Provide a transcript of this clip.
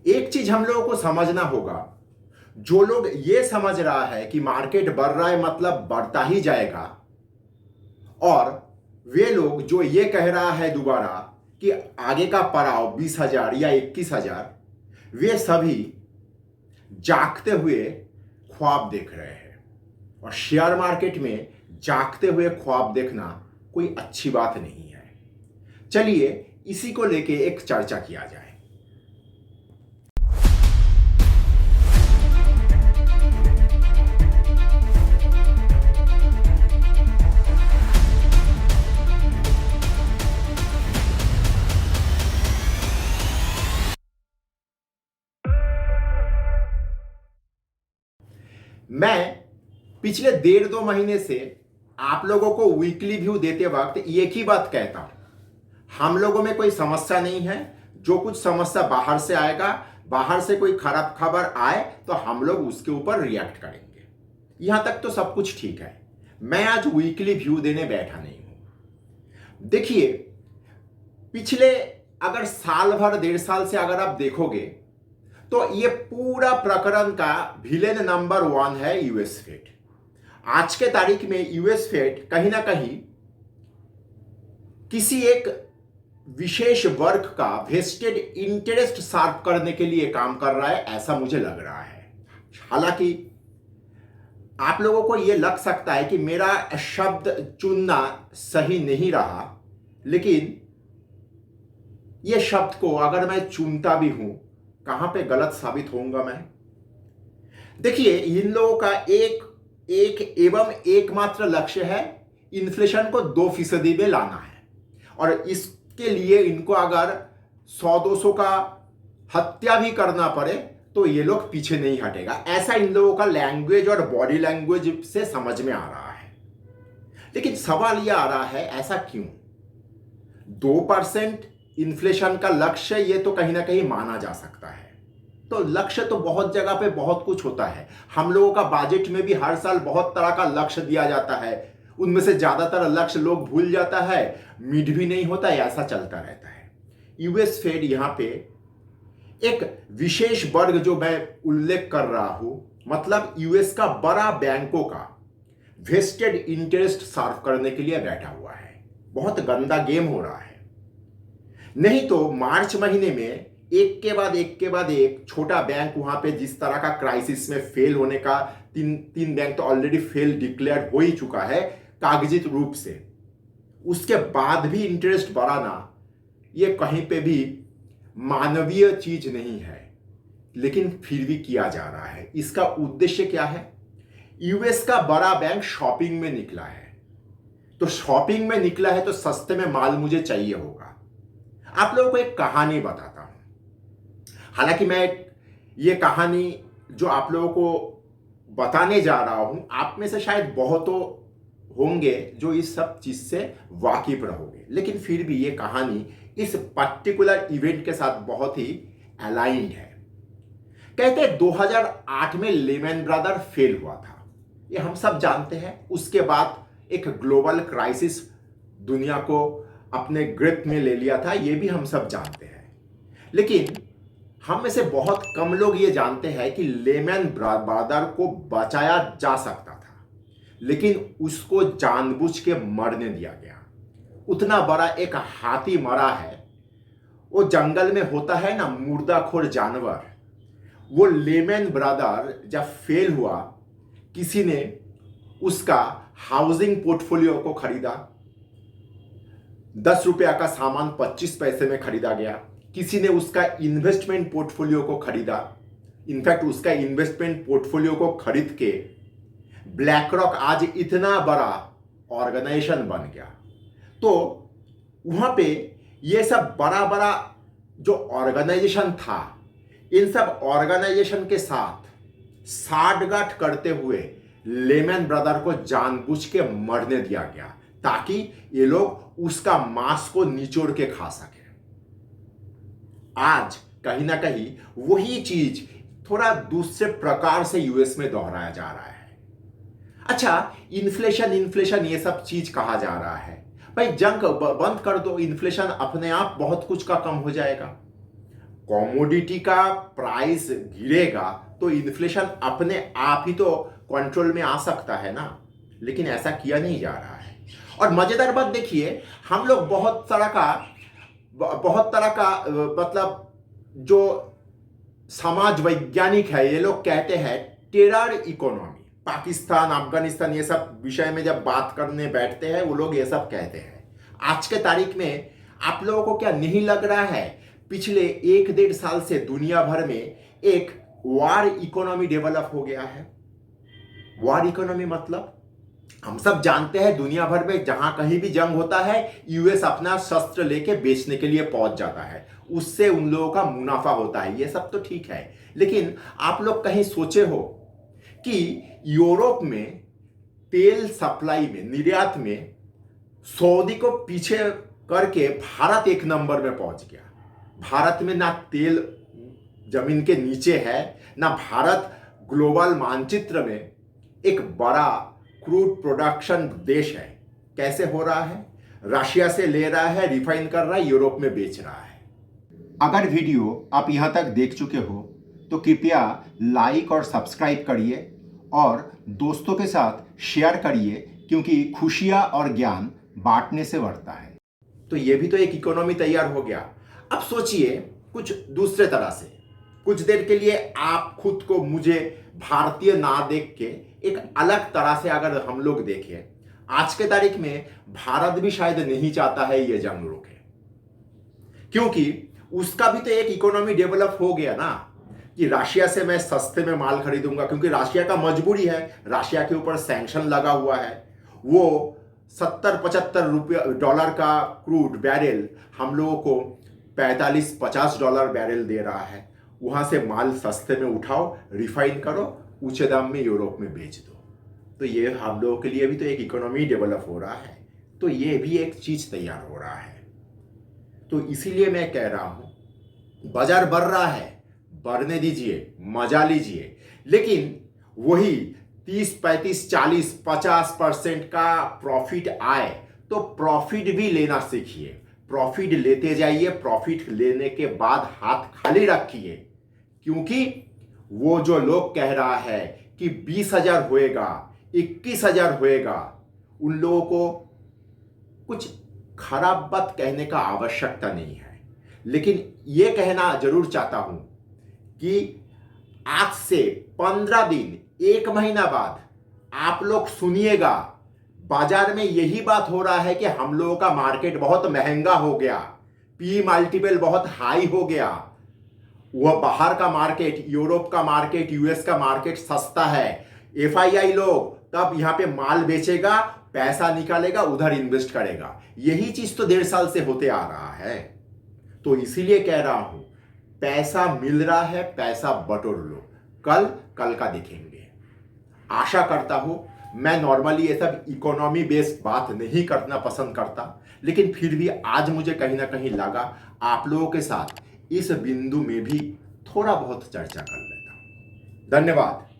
एक चीज हम लोगों को समझना होगा, जो लोग ये समझ रहा है कि मार्केट बढ़ रहा है मतलब बढ़ता ही जाएगा, और वे लोग जो ये कह रहा है दोबारा कि आगे का पड़ाव 20,000 या 21,000, वे सभी जागते हुए ख्वाब देख रहे हैं। और शेयर मार्केट में जागते हुए ख्वाब देखना कोई अच्छी बात नहीं है। चलिए इसी को लेके एक चर्चा किया जाए। मैं पिछले 1.5-2 महीने से आप लोगों को वीकली व्यू देते वक्त एक ही बात कहता हूं, हम लोगों में कोई समस्या नहीं है। जो कुछ समस्या बाहर से आएगा, बाहर से कोई खराब खबर आए तो हम लोग उसके ऊपर रिएक्ट करेंगे। यहां तक तो सब कुछ ठीक है। मैं आज वीकली व्यू देने बैठा नहीं हूं। देखिए, पिछले अगर साल भर 1.5 साल से अगर आप देखोगे तो ये पूरा प्रकरण का विलेन नंबर 1 है यूएस फेड। आज के तारीख में यूएस फेड कहीं ना कहीं किसी एक विशेष वर्ग का वेस्टेड इंटरेस्ट शार्प करने के लिए काम कर रहा है, ऐसा मुझे लग रहा है। हालांकि आप लोगों को यह लग सकता है कि मेरा शब्द चुनना सही नहीं रहा, लेकिन यह शब्द को अगर मैं चुनता भी हूं, कहां पे गलत साबित होऊंगा मैं? देखिए, इन लोगों का एक एवं एकमात्र लक्ष्य है इन्फ्लेशन को 2% में लाना है, और इसके लिए इनको अगर 100-200 का हत्या भी करना पड़े तो ये लोग पीछे नहीं हटेगा। ऐसा इन लोगों का लैंग्वेज और बॉडी लैंग्वेज से समझ में आ रहा है। लेकिन सवाल यह आ रहा है, ऐसा क्यों? 2% इन्फ्लेशन का लक्ष्य, ये तो कहीं ना कहीं माना जा सकता है। तो लक्ष्य तो बहुत जगह पे बहुत कुछ होता है। हम लोगों का बजट में भी हर साल बहुत तरह का लक्ष्य दिया जाता है, उनमें से ज्यादातर लक्ष्य लोग भूल जाता है, मीट भी नहीं होता है, ऐसा चलता रहता है। यूएस फेड यहां पे एक विशेष वर्ग जो मैं उल्लेख कर रहा हूं, मतलब यूएस का बड़ा बैंकों का वेस्टेड इंटरेस्ट सर्व करने के लिए बैठा हुआ है। बहुत गंदा गेम हो रहा है। नहीं तो मार्च महीने में एक के बाद एक छोटा बैंक वहां पे जिस तरह का क्राइसिस में फेल होने का, तीन बैंक तो ऑलरेडी फेल डिक्लेयर हो ही चुका है कागजित रूप से, उसके बाद भी इंटरेस्ट बढ़ाना ये कहीं पे भी मानवीय चीज नहीं है, लेकिन फिर भी किया जा रहा है। इसका उद्देश्य क्या है? यूएस का बड़ा बैंक शॉपिंग में निकला है, तो शॉपिंग में निकला है तो सस्ते में माल मुझे चाहिए होगा। आप लोगों को एक कहानी बताता हूं। हालांकि मैं ये कहानी जो आप लोगों को बताने जा रहा हूं, आप में से शायद बहुतों होंगे जो इस सब चीज से वाकिफ रहोगे, लेकिन फिर भी ये कहानी इस पर्टिकुलर इवेंट के साथ बहुत ही अलाइंड है। कहते हैं 2008 में लेमन ब्रदर फेल हुआ था, ये हम सब जानते हैं। उसके बाद एक ग्लोबल क्राइसिस दुनिया को अपने ग्रिप में ले लिया था, ये भी हम सब जानते हैं। लेकिन हम में से बहुत कम लोग ये जानते हैं कि लेमन ब्रदर को बचाया जा सकता था, लेकिन उसको जानबूझ के मरने दिया गया। उतना बड़ा एक हाथी मरा है, वो जंगल में होता है ना मुर्दाखोर जानवर, वो लेमन ब्रदर जब फेल हुआ, किसी ने उसका हाउसिंग पोर्टफोलियो को खरीदा। 10 रुपया का सामान 25 पैसे में खरीदा गया। किसी ने उसका इन्वेस्टमेंट पोर्टफोलियो को खरीदा। इनफैक्ट उसका इन्वेस्टमेंट पोर्टफोलियो को खरीद के ब्लैक रॉक आज इतना बड़ा ऑर्गेनाइजेशन बन गया। तो वहां पे ये सब बड़ा बड़ा जो ऑर्गेनाइजेशन था, इन सब ऑर्गेनाइजेशन के साथ साठगांठ करते हुए लेमन ब्रदर को जानबूझ के मरने दिया गया, ताकि ये लोग उसका मांस को निचोड़ के खा सके। आज कहीं ना कहीं वही चीज थोड़ा दूसरे प्रकार से यूएस में दोहराया जा रहा है। अच्छा, इन्फ्लेशन ये सब चीज कहा जा रहा है। भाई जंग बंद कर दो, इन्फ्लेशन अपने आप बहुत कुछ का कम हो जाएगा। कॉमोडिटी का प्राइस गिरेगा तो इन्फ्लेशन अपने आप ही तो कंट्रोल में आ सकता है ना, लेकिन ऐसा किया नहीं जा रहा है। और मजेदार बात देखिए, हम लोग बहुत तरह का मतलब जो समाज वैज्ञानिक है ये लोग कहते हैं टेरर इकोनॉमी। पाकिस्तान, अफगानिस्तान ये सब विषय में जब बात करने बैठते हैं वो लोग ये सब कहते हैं। आज के तारीख में आप लोगों को क्या नहीं लग रहा है पिछले 1-1.5 साल से दुनिया भर में एक वॉर इकोनॉमी डेवलप हो गया है? वॉर इकोनॉमी मतलब हम सब जानते हैं दुनिया भर में जहां कहीं भी जंग होता है यूएस अपना शस्त्र लेके बेचने के लिए पहुंच जाता है, उससे उन लोगों का मुनाफा होता है। ये सब तो ठीक है, लेकिन आप लोग कहीं सोचे हो कि यूरोप में तेल सप्लाई में, निर्यात में सऊदी को पीछे करके भारत 1 नंबर में पहुंच गया। भारत में ना तेल जमीन के नीचे है, ना भारत ग्लोबल मानचित्र में एक बड़ा क्रूड प्रोडक्शन देश है। कैसे हो रहा है? रशिया से ले रहा है, रिफाइन कर रहा है, यूरोप में बेच रहा है। अगर वीडियो आप यहां तक देख चुके हो तो कृपया लाइक और सब्सक्राइब करिए और दोस्तों के साथ शेयर करिए, क्योंकि खुशियां और ज्ञान बांटने से बढ़ता है। तो ये भी तो एक इकोनॉमी तैयार हो गया। अब सोचिए कुछ दूसरे तरह से, कुछ देर के लिए आप खुद को मुझे भारतीय ना देख के एक अलग तरह से अगर हम लोग देखें, आज के तारीख में भारत भी शायद नहीं चाहता है ये जंग रुके, क्योंकि उसका भी तो एक इकोनॉमी डेवलप हो गया ना कि रशिया से मैं सस्ते में माल खरीदूंगा, क्योंकि रशिया का मजबूरी है, रशिया के ऊपर सैंक्शन लगा हुआ है। वो 70-75 डॉलर का क्रूड बैरल हम लोगों को $45-50 बैरल दे रहा है। वहां से माल सस्ते में उठाओ, रिफाइन करो, ऊंचे दाम में यूरोप में बेच दो। तो ये हम लोगों के लिए भी तो एक इकोनॉमी डेवलप हो रहा है, तो ये भी एक चीज तैयार हो रहा है। तो इसीलिए मैं कह रहा हूं बाजार बढ़ रहा है, बढ़ने दीजिए, मजा लीजिए, लेकिन वही 30-35-40-50% का प्रॉफिट आए तो प्रॉफिट भी लेना सीखिए। प्रॉफिट लेते जाइए, प्रॉफिट लेने के बाद हाथ खाली रखिए, क्योंकि वो जो लोग कह रहा है कि 20,000 होएगा, 21,000 होएगा, उन लोगों को कुछ खराब बात कहने का आवश्यकता नहीं है, लेकिन ये कहना जरूर चाहता हूं कि आज से 15 दिन, 1 महीना बाद आप लोग सुनिएगा बाजार में यही बात हो रहा है कि हम लोगों का मार्केट बहुत महंगा हो गया, पी मल्टीपल बहुत हाई हो गया। वह बाहर का मार्केट, यूरोप का मार्केट, यूएस का मार्केट सस्ता है। एफआईआई लोग तब यहां पे माल बेचेगा, पैसा निकालेगा, उधर इन्वेस्ट करेगा। यही चीज तो 1.5 साल से होते आ रहा है। तो इसीलिए कह रहा हूं पैसा मिल रहा है, पैसा बटोर लो, कल का देखेंगे। आशा करता हूं, मैं नॉर्मली ये सब इकोनॉमी बेस्ड बात नहीं करना पसंद करता, लेकिन फिर भी आज मुझे कहीं ना कहीं लगा आप लोगों के साथ इस बिंदु में भी थोड़ा बहुत चर्चा कर लेता हूं। धन्यवाद।